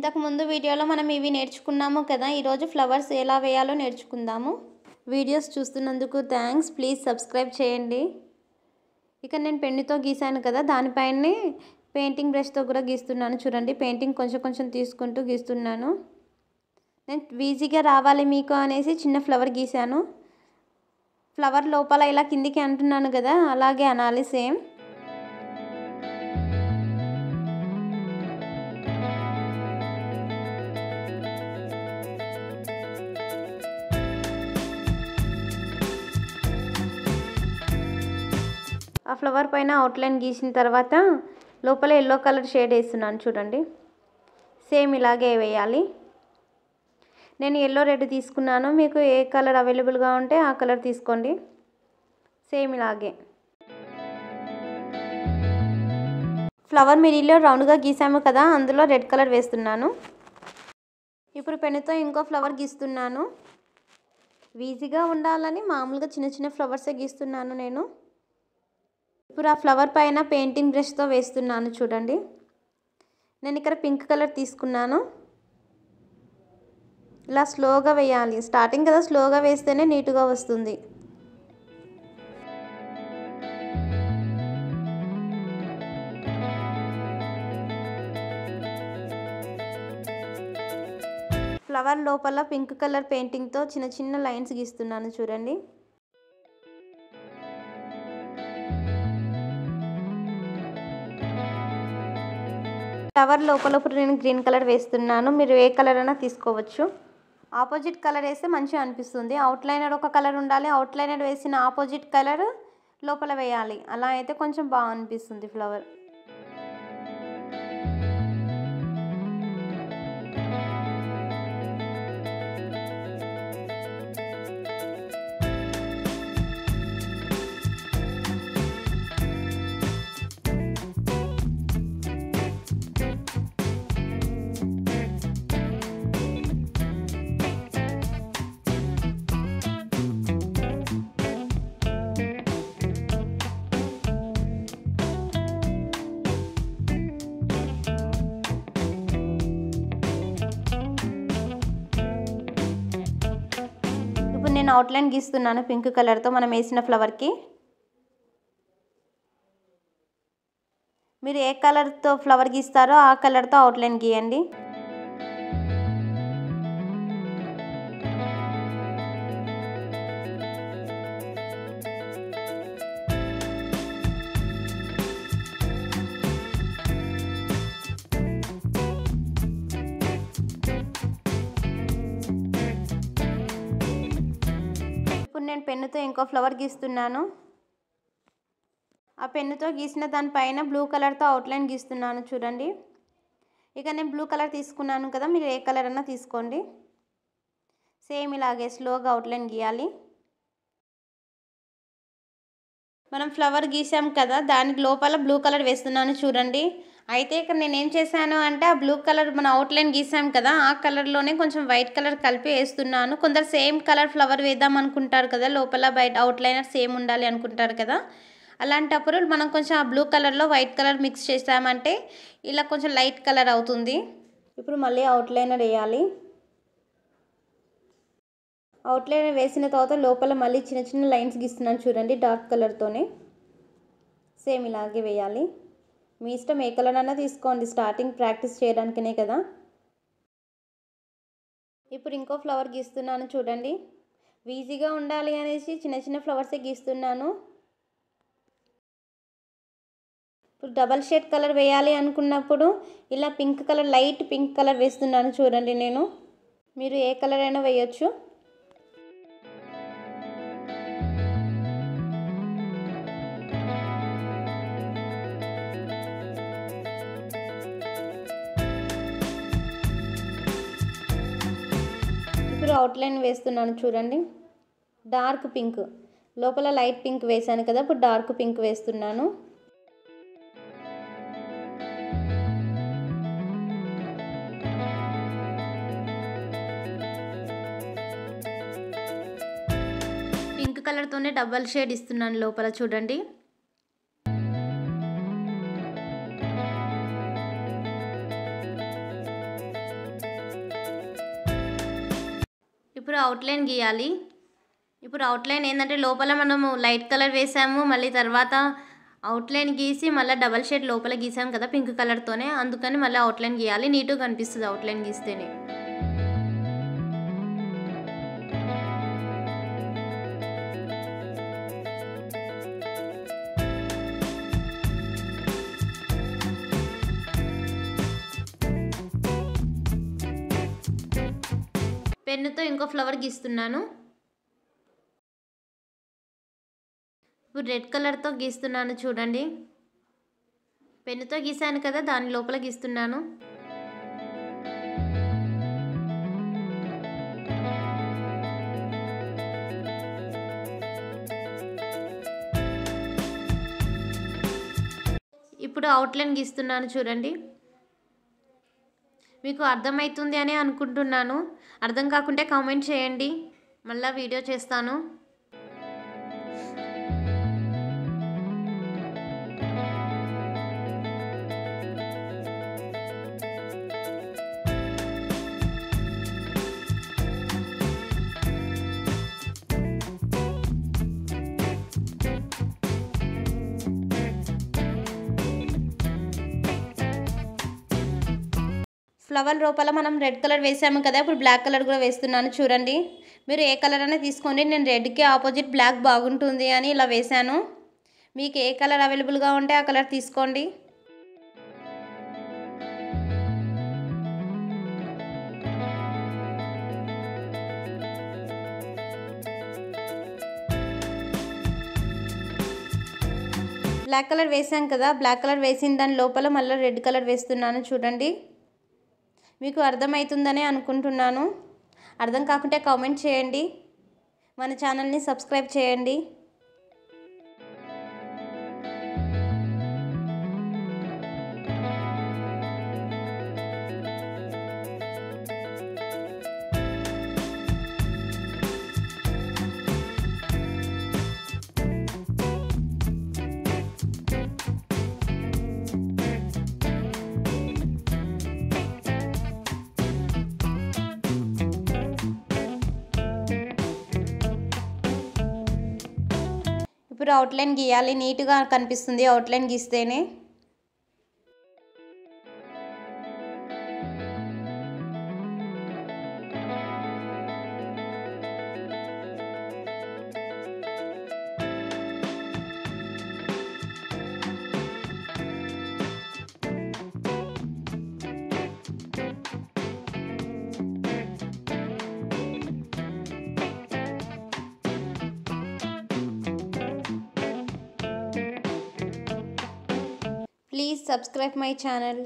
ఇంతకు ముందు వీడియోలో మనం ఇవి నేర్చుకున్నాము కదా. ఈరోజు ఫ్లవర్స్ ఎలా వేయాలో నేర్చుకుందాము. వీడియోస్ చూస్తున్నందుకు థ్యాంక్స్. ప్లీజ్ సబ్స్క్రైబ్ చేయండి. ఇక నేను పెన్నుతో గీసాను కదా, దానిపైనే పెయింటింగ్ బ్రష్తో కూడా గీస్తున్నాను. చూడండి, పెయింటింగ్ కొంచెం కొంచెం తీసుకుంటూ గీస్తున్నాను. నేను ఈజీగా రావాలి మీకు అనేసి చిన్న ఫ్లవర్ గీసాను. ఫ్లవర్ లోపల ఇలా కిందికి అంటున్నాను కదా, అలాగే అనాలి సేమ్. ఆ ఫ్లవర్ పైన అవుట్లైన్ గీసిన తర్వాత లోపల ఎల్లో కలర్ షేడ్ వేస్తున్నాను. చూడండి, సేమ్ ఇలాగే వేయాలి. నేను ఎల్లో రెడ్ తీసుకున్నాను. మీకు ఏ కలర్ అవైలబుల్గా ఉంటే ఆ కలర్ తీసుకోండి. సేమ్ ఇలాగే ఫ్లవర్ మిడిల్లో రౌండ్గా గీసాము కదా, అందులో రెడ్ కలర్ వేస్తున్నాను. ఇప్పుడు పెన్నుతో ఇంకో ఫ్లవర్ గీస్తున్నాను. ఈజీగా ఉండాలని మామూలుగా చిన్న చిన్న ఫ్లవర్సే గీస్తున్నాను నేను. ఇప్పుడు ఆ ఫ్లవర్ పైన పెయింటింగ్ బ్రష్తో వేస్తున్నాను. చూడండి, నేను ఇక్కడ పింక్ కలర్ తీసుకున్నాను. ఇలా స్లోగా వేయాలి. స్టార్టింగ్ కదా, స్లోగా వేస్తేనే నీట్గా వస్తుంది. ఫ్లవర్ లోపల పింక్ కలర్ పెయింటింగ్తో చిన్న చిన్న లైన్స్ గీస్తున్నాను. చూడండి, ఫ్లవర్ లోపల ఇప్పుడు నేను గ్రీన్ కలర్ వేస్తున్నాను. మీరు ఏ కలర్ అయినా తీసుకోవచ్చు. ఆపోజిట్ కలర్ వేస్తే మంచిగా అనిపిస్తుంది. అవుట్లైనర్ ఒక కలర్ ఉండాలి, అవుట్లైనర్ వేసిన ఆపోజిట్ కలర్ లోపల వేయాలి. అలా అయితే కొంచెం బాగా అనిపిస్తుంది ఫ్లవర్. నేను అవుట్లైన్ గీస్తున్నాను పింక్ కలర్తో మనం వేసిన ఫ్లవర్కి. మీరు ఏ కలర్తో ఫ్లవర్ గీస్తారో ఆ కలర్తో అవుట్లైన్ గీయండి. నేను పెన్నుతో ఇంకో ఫ్లవర్ గీస్తున్నాను. ఆ పెన్నుతో గీసిన దానిపైన బ్లూ కలర్తో అవుట్లైన్ గీస్తున్నాను. చూడండి, ఇక నేను బ్లూ కలర్ తీసుకున్నాను కదా, మీరు ఏ కలర్ అన్నా తీసుకోండి. సేమ్ ఇలాగే స్లోగా అవుట్లైన్ గీయాలి. మనం ఫ్లవర్ గీసాం కదా, దానికి లోపల బ్లూ కలర్ వేస్తున్నాను. చూడండి, అయితే ఇక్కడ నేను ఏం చేశాను అంటే ఆ బ్లూ కలర్ మన అవుట్లైన్ గీసాం కదా, ఆ కలర్లోనే కొంచెం వైట్ కలర్ కలిపి వేస్తున్నాను. కొందరు సేమ్ కలర్ ఫ్లవర్ వేద్దాం అనుకుంటారు కదా, లోపల బయట అవుట్లైనర్ సేమ్ ఉండాలి అనుకుంటారు కదా. అలాంటప్పుడు మనం కొంచెం ఆ బ్లూ కలర్లో వైట్ కలర్ మిక్స్ చేసామంటే ఇలా కొంచెం లైట్ కలర్ అవుతుంది. ఇప్పుడు మళ్ళీ అవుట్లైనర్ వేయాలి. అవుట్లైనర్ వేసిన తర్వాత లోపల మళ్ళీ చిన్న చిన్న లైన్స్ గీస్తున్నాను. చూడండి, డార్క్ కలర్తోనే సేమ్ ఇలాగే వేయాలి. మీ ఇష్టం, ఏ కలర్ అన్నా తీసుకోండి, స్టార్టింగ్ ప్రాక్టీస్ చేయడానికనే కదా. ఇప్పుడు ఇంకో ఫ్లవర్ గీస్తున్నాను. చూడండి, ఈజీగా ఉండాలి అనేసి చిన్న చిన్న ఫ్లవర్సే గీస్తున్నాను. ఇప్పుడు డబల్ షేడ్ కలర్ వేయాలి అనుకున్నప్పుడు ఇలా pink colour, light pink colour వేస్తున్నాను. చూడండి, మీరు ఏ కలర్ అయినా వేయచ్చు. ఇప్పుడు అవుట్లైన్ వేస్తున్నాను. చూడండి, డార్క్ పింక్, లోపల లైట్ పింక్ వేసాను కదా, ఇప్పుడు డార్క్ పింక్ వేస్తున్నాను. పింక్ కలర్తోనే డబల్ షేడ్ ఇస్తున్నాను లోపల. చూడండి, ఇప్పుడు అవుట్లైన్ గీయాలి. ఇప్పుడు అవుట్లైన్ ఏంటంటే లోపల మనము లైట్ కలర్ వేసాము, మళ్ళీ తర్వాత అవుట్లైన్ గీసి మళ్ళీ డబల్ షేడ్ లోపల గీసాము కదా పింక్ కలర్తోనే, అందుకని మళ్ళీ అవుట్లైన్ గీయాలి. నీట్గా కనిపిస్తుంది అవుట్లైన్ గీస్తేనే. పెన్నుతో ఇంకో ఫ్లవర్ గీస్తున్నాను. ఇప్పుడు రెడ్ కలర్తో గీస్తున్నాను చూడండి. పెన్నుతో గీసాను కదా దాని లోపల గీస్తున్నాను. ఇప్పుడు అవుట్లైన్ గీస్తున్నాను చూడండి. మీకు అర్థమవుతుంది అని అనుకుంటున్నాను. అర్థం కాకుంటే కామెంట్ చేయండి, మళ్ళీ వీడియో చేస్తాను. ఫ్లవర్ లోపల మనం రెడ్ కలర్ వేసాము కదా, ఇప్పుడు బ్లాక్ కలర్ కూడా వేస్తున్నాను చూడండి. మీరు ఏ కలర్ అయినా తీసుకోండి, నేను రెడ్కి ఆపోజిట్ బ్లాక్ బాగుంటుంది అని ఇలా వేసాను. మీకు ఏ కలర్ అవైలబుల్గా ఉంటే ఆ కలర్ తీసుకోండి. బ్లాక్ కలర్ వేసాం కదా, బ్లాక్ కలర్ వేసిన దాని లోపల మళ్ళీ రెడ్ కలర్ వేస్తున్నాను చూడండి. మీకు అర్థమవుతుందని అనుకుంటున్నాను. అర్థం కాకుంటే కామెంట్ చేయండి, మన ఛానల్ని సబ్స్క్రైబ్ చేయండి. ఇప్పుడు అవుట్లైన్ గీయాలి, నీట్గా కనిపిస్తుంది outline గీస్తేనే. Please subscribe my channel.